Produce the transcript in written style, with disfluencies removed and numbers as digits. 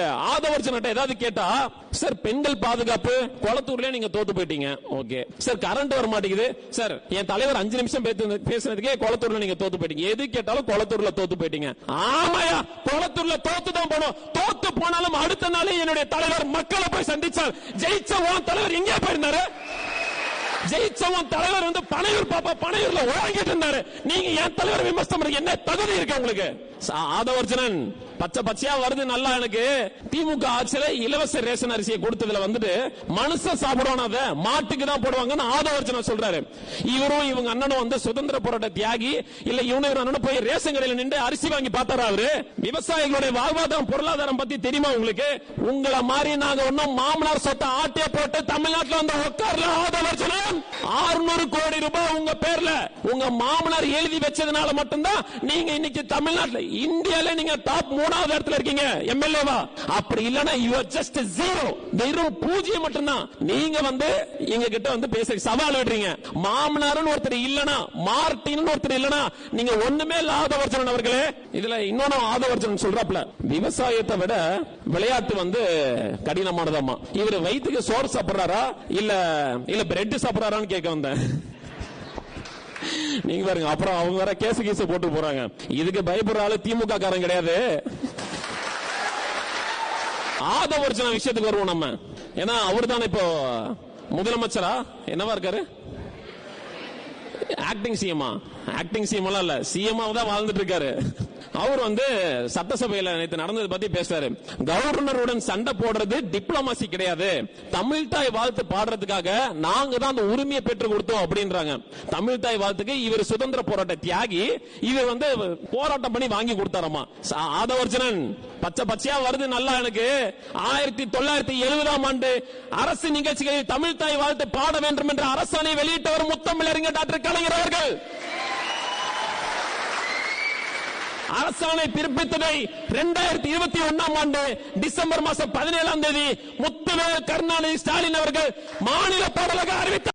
ஆதவர்ஜன் ஏதாவது கேட்டா, சார் பெண்கள் பாதுகாப்பு கொளத்தூர்ல நீங்க தோத்து போயிட்டீங்க. ஓகே சார், கரண்ட் வர மாட்டேங்குது சார், என் தலைவர் 5 நிமிஷம் பேசுனதுக்கே கொளத்தூர்ல நீங்க தோத்து போயிட்டீங்க. எது கேட்டாலும் கொளத்தூர்ல தோத்து போயிட்டீங்க. ஆமாயா, கொளத்தூர்ல தோத்து தான் போனோம். தோத்து போனாலும் அடுத்த நாளே என்னுடைய தலைவர் மக்களை போய் சந்திச்சார். ஜெயிச்ச உன் தலைவர் எங்கே போயிருந்தாரு? ஜெயிச்சவன் தலைவர் வந்து பனையூர் பாப்பா பனையூர்ல ஓடிக்கிட்டு இருந்தாரு. நீங்க என் தலைவர் விமர்சனம் பண்றீங்க, என்ன தகுதி இருக்கு உங்களுக்கு? ஆதவர்ஜனன் பச்சை பச்சையா வருது நல்லா. எனக்கு திமுக ஆட்சியில இலவச ரேஷன் அரிசியை கொடுத்ததுல வந்துட்டு மனுஷன் சாப்பிடுவான அதை மாட்டுக்கு தான் போடுவாங்கன்னு ஆதவர்ஜனன் சொல்றாரு. இவரும் இவங்க அண்ணனும் வந்து சுதந்திர போராட்ட தியாகி இல்ல, இவனு அண்ணனும் போய் ரேஷன் கடையில் நின்று அரிசி வாங்கி பார்த்தாரா? அவரு விவசாயிகளுடைய வாழ்வாதாரம் பொருளாதாரம் பத்தி தெரியுமா உங்களுக்கு? உங்களை மாதிரி நாங்க ஒன்னும் மாமனார் சொத்தை ஆட்டிய போட்டு தமிழ்நாட்டில் வந்து உட்கார்ல. ஆதவர்ஜனன் 600 கோடி ரூபாய் உங்க பேர்ல உங்க மாமனார் எழுதி வச்சதுனால மட்டும்தான் நீங்க இன்னைக்கு தமிழ்நாட்டில் இந்தியால நீங்க டாப் 3வது இடத்துல இருக்கீங்க எம்எல்ஏவா. அப்படி இல்லனா யூ ஆர் ஜஸ்ட் ஜீரோ, வெறும் பூஜ்ஜியம் மட்டும்தான். நீங்க வந்து எங்க கிட்ட வந்து பேச சவால் விடுறீங்க. மாமனார்னு ஒருத்தர் இல்லனா, மார்டின் ஒருத்தர் இல்லனா நீங்க ஒண்ணுமே இல்ல. ஆதவர்ஜனன் அவர்களே, இதுல இன்னொன்னு ஆதவர்ஜனன் சொல்றாப்ல, விவசாயத்தை விட விளையாட்டு வந்து கடினமானதாமா. இவர் வயிற்றுக்கு சோறு சாப்பிடுறாரா இல்ல பிரெட் சாப்பிடுறாரான்னு கேட்க வந்தேன். நீங்க பாருங்க, அப்புறம் அவங்க வேற கேஸ் போட்டு போறாங்க. இதுக்கு பயப்படுற ஆளு திமுக காரன் கிடையாது. ஆதவர்ஜன விஷயத்துக்கு வருவோம் நம்ம. ஏன்னா அவர் தான் இப்போ முதலமைச்சரா என்னவா இருக்காரு? ஆக்டிங் சிஎம்மா? ஆக்டிங் சிஎம் எல்லாம் இல்ல, சிஎம்மா தான் வாழ்ந்துட்டு இருக்காரு. அவர் வந்து சட்டசபையில நேற்று நடந்தது பத்தி பேசுறாரு. கவர்னருடன் சண்டை போடுறது டிப்ளமாசி கிடையாது, தமிழ் தாய் வாழ்த்து பாடுறதுக்காக நாங்க தான் அந்த உரிமையை பெற்று கொடுத்தோம் அப்படின்றாங்க. தமிழ் தாய் வாழ்த்துக்கு இவர் சுதந்திர போராட்ட தியாகி, இவர் வந்து போராட்டம் பண்ணி வாங்கி கொடுத்தாரமா. ஆதவர்ஜனன் பச்சை பச்சையா வருது நல்லா. எனக்கு 1970ஆம் ஆண்டு அரசு நிகழ்ச்சிகளில் தமிழ் தாய் வாழ்த்து பாட வேண்டும் என்ற அரசாணை வெளியிட்டவர் முத்தமிழறிஞர் டாக்டர் கலைஞர் அவர்கள். அரசாணை பிறப்பித்ததை 2021ஆம் ஆண்டு டிசம்பர் மாதம் 17ஆம் தேதி முத்துவேல் கருணாநிதி ஸ்டாலின் அவர்கள் மாநில பாடலாக அறிவித்தார்.